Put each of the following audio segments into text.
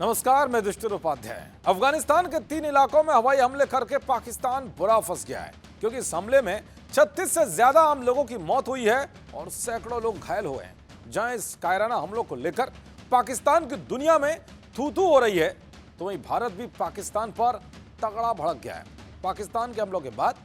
नमस्कार, मैं दुष्टर उपाध्याय। अफगानिस्तान के 3 इलाकों में हवाई हमले करके पाकिस्तान बुरा फंस गया है, क्योंकि इस हमले में 36 से ज्यादा आम लोगों की मौत हुई है और सैकड़ों लोग घायल हुए हैं। जहां इस कायराना हमलों को लेकर पाकिस्तान की दुनिया में थू-थू हो रही है, तो वहीं भारत भी पाकिस्तान पर तगड़ा भड़क गया है। पाकिस्तान के हमलों के बाद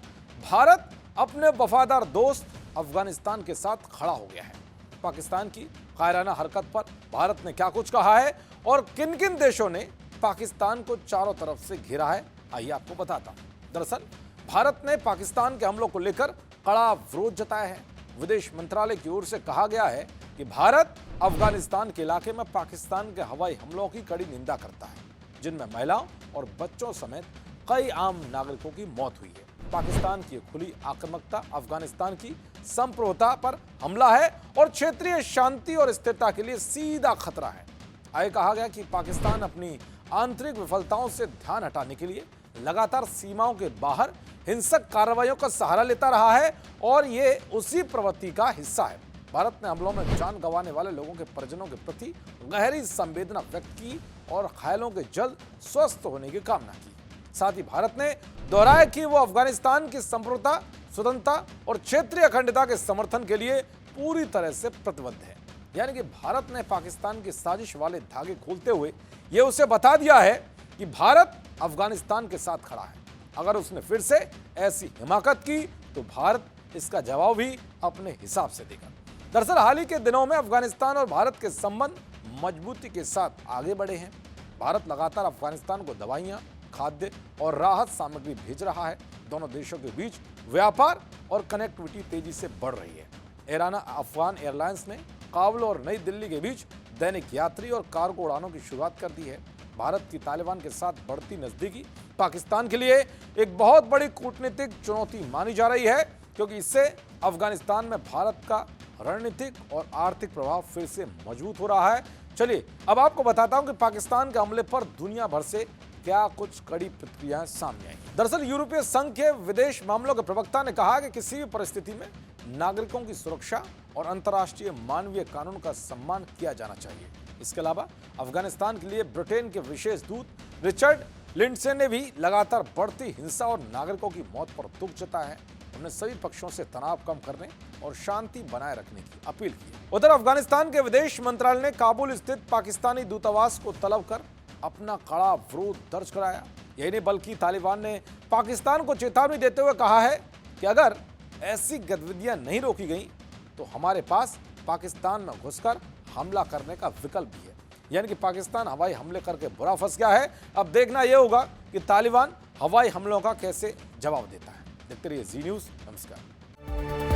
भारत अपने वफादार दोस्त अफगानिस्तान के साथ खड़ा हो गया है। पाकिस्तान की कायराना हरकत पर भारत ने क्या कुछ कहा है और किन किन देशों ने पाकिस्तान को चारों तरफ से घेरा है, आइए आपको बताता हूं। दरअसल भारत ने पाकिस्तान के हमलों को लेकर कड़ा विरोध जताया है। विदेश मंत्रालय की ओर से कहा गया है कि भारत अफगानिस्तान के इलाके में पाकिस्तान के हवाई हमलों की कड़ी निंदा करता है, जिनमें महिलाओं और बच्चों समेत कई आम नागरिकों की मौत हुई है। पाकिस्तान की खुली आक्रामकता अफगानिस्तान की संप्रभुता पर हमला है और क्षेत्रीय शांति और स्थिरता के लिए सीधा खतरा है। आगे कहा गया कि पाकिस्तान अपनी आंतरिक विफलताओं से ध्यान हटाने के लिए लगातार सीमाओं के बाहर हिंसक कार्रवाइयों का सहारा लेता रहा है और ये उसी प्रवृत्ति का हिस्सा है। भारत ने हमलों में जान गंवाने वाले लोगों के परिजनों के प्रति गहरी संवेदना व्यक्त की और घायलों के जल्द स्वस्थ होने की कामना की। साथ ही भारत ने दोहराया कि वो अफगानिस्तान की संप्रभुता, स्वतंत्रता और क्षेत्रीय अखंडता के समर्थन के लिए पूरी तरह से प्रतिबद्ध है। यानी कि भारत ने पाकिस्तान की साजिश वाले धागे खोलते हुए ये उसे बता दिया है कि भारत अफगानिस्तान के साथ खड़ा है। अगर उसने फिर से ऐसी हिमाकत की तो भारत इसका जवाब भी अपने हिसाब से देगा। दरअसल हाल ही के दिनों में अफगानिस्तान और भारत के संबंध मजबूती के साथ आगे बढ़े हैं। भारत लगातार अफगानिस्तान को दवाइयां, खाद्य और राहत सामग्री भेज रहा है। दोनों देशों के बीच व्यापार और कनेक्टिविटी तेजी से बढ़ रही है। एराना अफगान एयरलाइंस ने काबुल और नई दिल्ली के बीच दैनिक यात्री और कार्गो उड़ानों की शुरुआत कर दी है। भारत की तालिबान के साथ बढ़ती नजदीकी पाकिस्तान के लिए एक बहुत बड़ी कूटनीतिक चुनौती मानी जा रही है, क्योंकि इससे अफगानिस्तान में भारत का रणनीतिक और आर्थिक प्रभाव फिर से मजबूत हो रहा है। चलिए अब आपको बताता हूं कि पाकिस्तान के हमले पर दुनिया भर से क्या कुछ कड़ी प्रतिक्रियाएं सामने आई। दरअसल यूरोपीय संघ के विदेश मामलों के प्रवक्ता ने कहा कि किसी भी परिस्थिति में नागरिकों की सुरक्षा और अंतर्राष्ट्रीय मानवीय कानून का सम्मान किया जाना चाहिए। इसके अलावा अफगानिस्तान के लिए ब्रिटेन के विशेष दूत रिचर्ड लिंडसे ने भी लगातार बढ़ती हिंसा और नागरिकों की मौत पर दुख जताया है। उन्होंने सभी पक्षों से तनाव कम करने और शांति बनाए रखने की अपील की। उधर अफगानिस्तान के विदेश मंत्रालय ने काबुल स्थित पाकिस्तानी दूतावास को तलब कर अपना कड़ा विरोध दर्ज कराया। यही नहीं बल्कि तालिबान ने पाकिस्तान को चेतावनी देते हुए कहा है कि अगर ऐसी गतिविधियां नहीं रोकी गई तो हमारे पास पाकिस्तान में घुसकर हमला करने का विकल्प भी है। यानी कि पाकिस्तान हवाई हमले करके बुरा फंस गया है। अब देखना यह होगा कि तालिबान हवाई हमलों का कैसे जवाब देता है। देखते रहिए जी न्यूज़। नमस्कार।